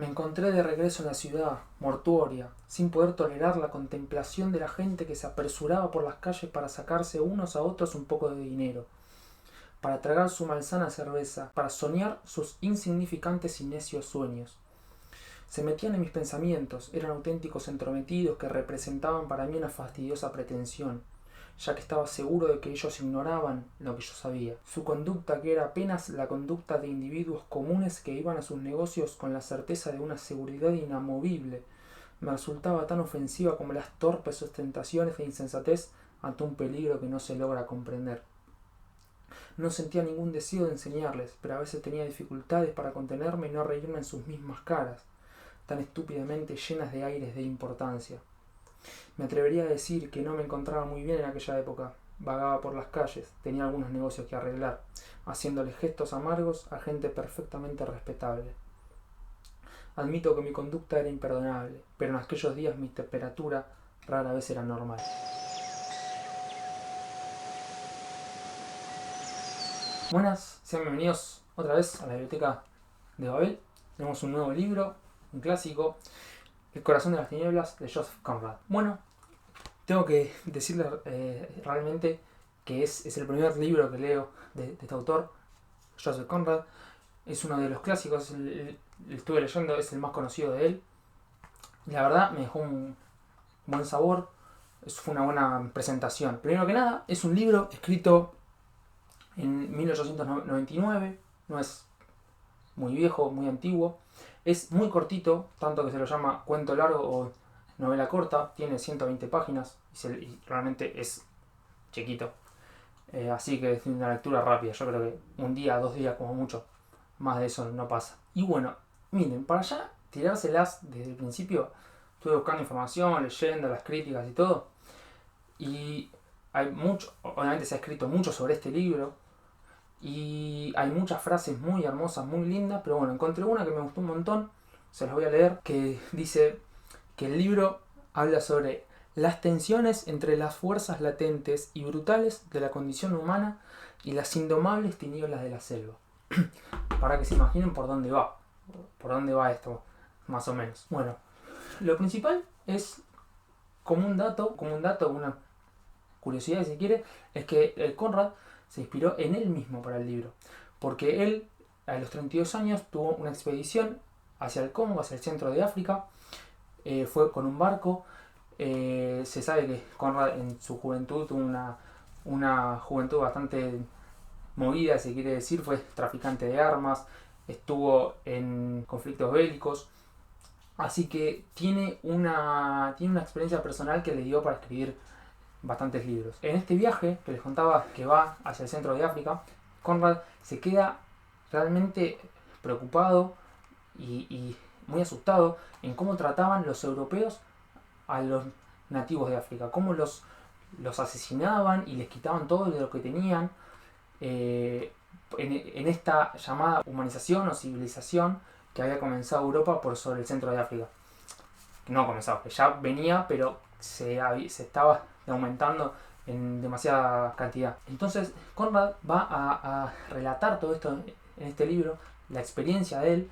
Me encontré de regreso en la ciudad, mortuoria, sin poder tolerar la contemplación de la gente que se apresuraba por las calles para sacarse unos a otros un poco de dinero, para tragar su malsana cerveza, para soñar sus insignificantes y necios sueños. Se metían en mis pensamientos, eran auténticos entrometidos que representaban para mí una fastidiosa pretensión, ya que estaba seguro de que ellos ignoraban lo que yo sabía. Su conducta, que era apenas la conducta de individuos comunes que iban a sus negocios con la certeza de una seguridad inamovible, me resultaba tan ofensiva como las torpes ostentaciones de insensatez ante un peligro que no se logra comprender. No sentía ningún deseo de enseñarles, pero a veces tenía dificultades para contenerme y no reírme en sus mismas caras, tan estúpidamente llenas de aires de importancia. Me atrevería a decir que no me encontraba muy bien en aquella época. Vagaba por las calles, tenía algunos negocios que arreglar, haciéndole gestos amargos a gente perfectamente respetable. Admito que mi conducta era imperdonable, pero en aquellos días mi temperatura rara vez era normal. Buenas, sean bienvenidos otra vez a la biblioteca de Babel. Tenemos un nuevo libro, un clásico, El corazón de las tinieblas, de Joseph Conrad. Bueno, tengo que decirle realmente que es el primer libro que leo de este autor, Joseph Conrad. Es uno de los clásicos, estuve leyendo, es el más conocido de él. La verdad me dejó un buen sabor, fue una buena presentación. Primero que nada, es un libro escrito en 1899, no es muy viejo, muy antiguo. Es muy cortito, tanto que se lo llama cuento largo o novela corta. Tiene 120 páginas y realmente es chiquito. Así que es una lectura rápida. Yo creo que un día, 2 días como mucho. Más de eso no pasa. Y bueno, miren, para ya tirárselas desde el principio, estuve buscando información, leyendo las críticas y todo. Y hay mucho, obviamente se ha escrito mucho sobre este libro. Y hay muchas frases muy hermosas, muy lindas, pero bueno, encontré una que me gustó un montón, se las voy a leer, que dice que el libro habla sobre las tensiones entre las fuerzas latentes y brutales de la condición humana y las indomables tinieblas de la selva. Para que se imaginen por dónde va esto, más o menos. Bueno, lo principal es como un dato, una curiosidad si quiere, es que Conrad se inspiró en él mismo para el libro, porque él a los 32 años tuvo una expedición hacia el Congo, hacia el centro de África, fue con un barco. Se sabe que Conrad en su juventud tuvo una juventud bastante movida, se quiere decir, fue traficante de armas, estuvo en conflictos bélicos, así que tiene una experiencia personal que le dio para escribir bastantes libros. En este viaje que les contaba que va hacia el centro de África, Conrad se queda realmente preocupado y muy asustado en cómo trataban los europeos a los nativos de África, cómo los asesinaban y les quitaban todo lo que tenían en esta llamada humanización o civilización que había comenzado Europa por sobre el centro de África. No comenzado, que ya venía, pero se estaba aumentando en demasiada cantidad. Entonces Conrad va a relatar todo esto en este libro, la experiencia de él,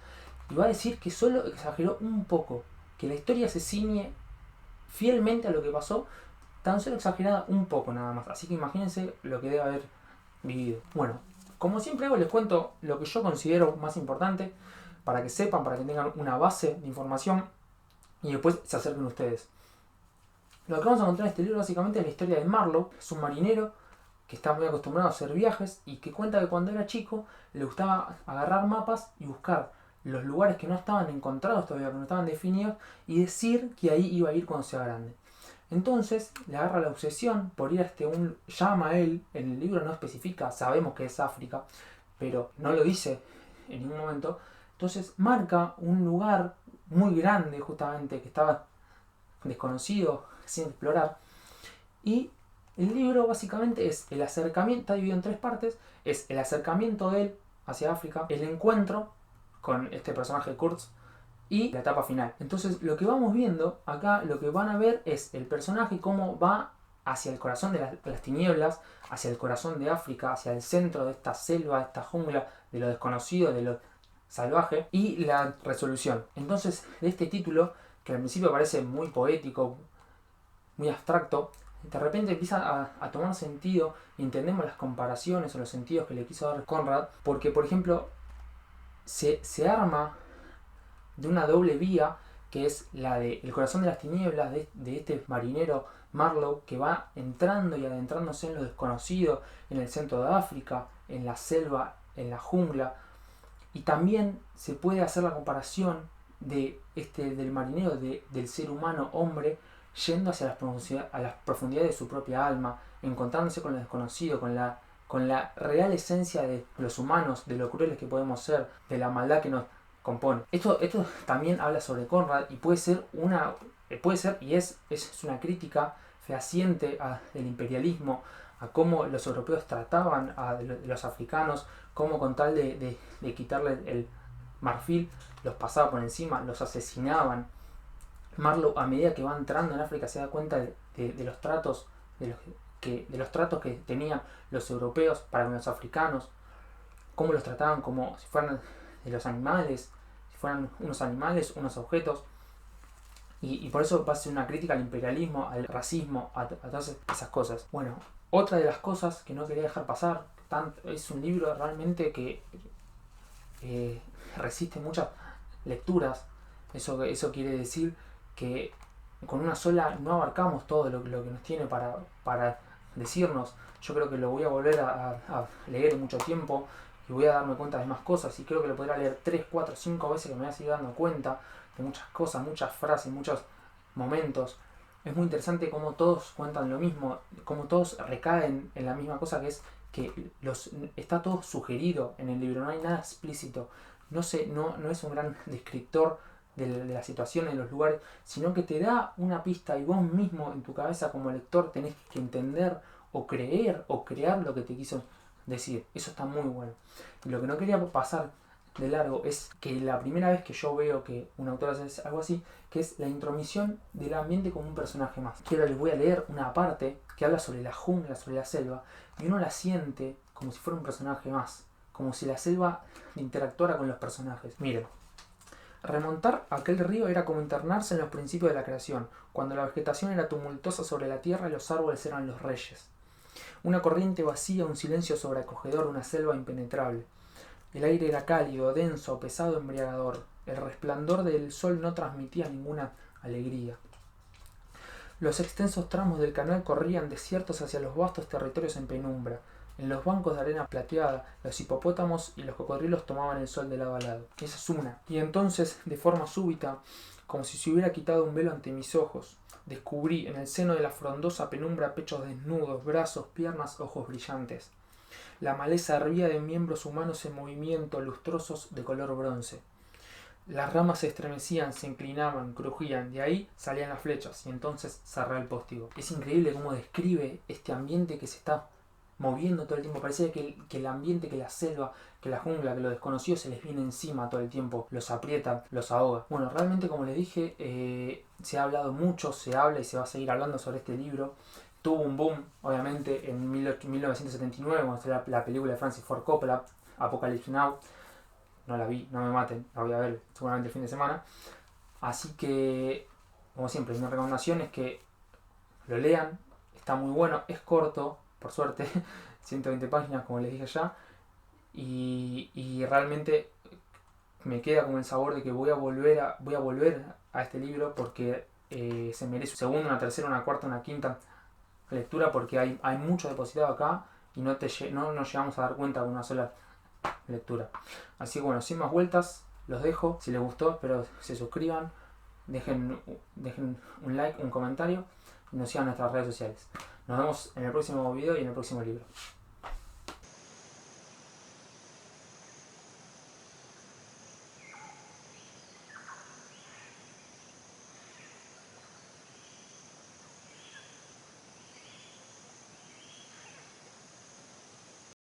y va a decir que solo exageró un poco, que la historia se ciñe fielmente a lo que pasó, tan solo exagerada un poco nada más. Así que imagínense lo que debe haber vivido. Bueno, como siempre hago, les cuento lo que yo considero más importante para que sepan, para que tengan una base de información y después se acerquen ustedes. Lo que vamos a encontrar en este libro básicamente es la historia de Marlowe. Es un marinero que está muy acostumbrado a hacer viajes y que cuenta que cuando era chico le gustaba agarrar mapas y buscar los lugares que no estaban encontrados todavía, que no estaban definidos, y decir que ahí iba a ir cuando sea grande. Entonces le agarra la obsesión por ir a llama a él, en el libro no especifica, sabemos que es África, pero no lo dice en ningún momento. Entonces marca un lugar muy grande justamente que estaba desconocido, sin explorar, y el libro básicamente es el acercamiento, está dividido en 3 partes, es el acercamiento de él hacia África, el encuentro con este personaje Kurtz y la etapa final. Entonces lo que vamos viendo acá, lo que van a ver es el personaje cómo va hacia el corazón de las tinieblas, hacia el corazón de África, hacia el centro de esta selva, de esta jungla, de lo desconocido, de lo salvaje y la resolución. Entonces, de este título, que al principio parece muy poético, muy abstracto, de repente empieza a tomar sentido y entendemos las comparaciones o los sentidos que le quiso dar Conrad, porque, por ejemplo, se arma de una doble vía, que es la de El corazón de las tinieblas, de este marinero Marlowe, que va entrando y adentrándose en lo desconocido, en el centro de África, en la selva, en la jungla. Y también se puede hacer la comparación del marinero, del ser humano hombre, yendo hacia las profundidades de su propia alma, encontrándose con lo desconocido, con la real esencia de los humanos, de lo crueles que podemos ser, de la maldad que nos compone. Esto también habla sobre Conrad y puede ser y es una crítica fehaciente del imperialismo, a cómo los europeos trataban a los africanos, cómo con tal de quitarle el marfil los pasaba por encima, los asesinaban. Marlowe, a medida que va entrando en África, se da cuenta de los tratos de los tratos que tenían los europeos para con los africanos, cómo los trataban como si fueran de los animales, si fueran unos animales, unos objetos. Y por eso va a ser una crítica al imperialismo, al racismo, a todas esas cosas. Bueno, otra de las cosas que no quería dejar pasar, es un libro realmente que resiste muchas lecturas. Eso quiere decir que con una sola no abarcamos todo lo que nos tiene para decirnos. Yo creo que lo voy a volver a leer en mucho tiempo y voy a darme cuenta de más cosas, y creo que lo podré leer 3, 4, 5 veces, que me voy a seguir dando cuenta de muchas cosas, muchas frases, muchos momentos. Es muy interesante cómo todos cuentan lo mismo, cómo todos recaen en la misma cosa, que es que está todo sugerido en el libro, no hay nada explícito. No es un gran descriptor de la situación en los lugares, sino que te da una pista y vos mismo en tu cabeza como lector tenés que entender o creer o crear lo que te quiso decir. Eso está muy bueno. Y lo que no quería pasar de largo es que la primera vez que yo veo que un autor hace algo así, que es la intromisión del ambiente como un personaje más. Que ahora les voy a leer una parte que habla sobre la jungla, sobre la selva, y uno la siente como si fuera un personaje más, como si la selva interactuara con los personajes. Miren, remontar aquel río era como internarse en los principios de la creación, cuando la vegetación era tumultuosa sobre la tierra y los árboles eran los reyes. Una corriente vacía, un silencio sobreacogedor, una selva impenetrable. El aire era cálido, denso, pesado, embriagador. El resplandor del sol no transmitía ninguna alegría. Los extensos tramos del canal corrían desiertos hacia los vastos territorios en penumbra. En los bancos de arena plateada, los hipopótamos y los cocodrilos tomaban el sol de lado a lado. Esa es una. Y entonces, de forma súbita, como si se hubiera quitado un velo ante mis ojos, descubrí en el seno de la frondosa penumbra pechos desnudos, brazos, piernas, ojos brillantes. La maleza hervía de miembros humanos en movimiento, lustrosos de color bronce. Las ramas se estremecían, se inclinaban, crujían, de ahí salían las flechas, y entonces cerré el postigo. Es increíble cómo describe este ambiente que se está moviendo todo el tiempo. Parece que el ambiente, que la selva, que la jungla, que lo desconocido se les viene encima todo el tiempo, los aprieta, los ahoga. Bueno, realmente, como les dije, se ha hablado mucho, se habla y se va a seguir hablando sobre este libro. Tuvo un boom, obviamente, en 1979, cuando salió la película de Francis Ford Coppola, Apocalypse Now. No la vi, no me maten, la voy a ver seguramente el fin de semana. Así que, como siempre, mi recomendación es que lo lean. Está muy bueno, es corto, por suerte, 120 páginas, como les dije ya. Y realmente me queda con el sabor de que voy a volver a este libro, porque se merece una segunda, una tercera, una cuarta, una quinta lectura, porque hay mucho depositado acá y no nos llegamos a dar cuenta con una sola lectura. Así que bueno, sin más vueltas, los dejo. Si les gustó, espero se suscriban, dejen un like, un comentario y nos sigan en nuestras redes sociales. Nos vemos en el próximo video y en el próximo libro.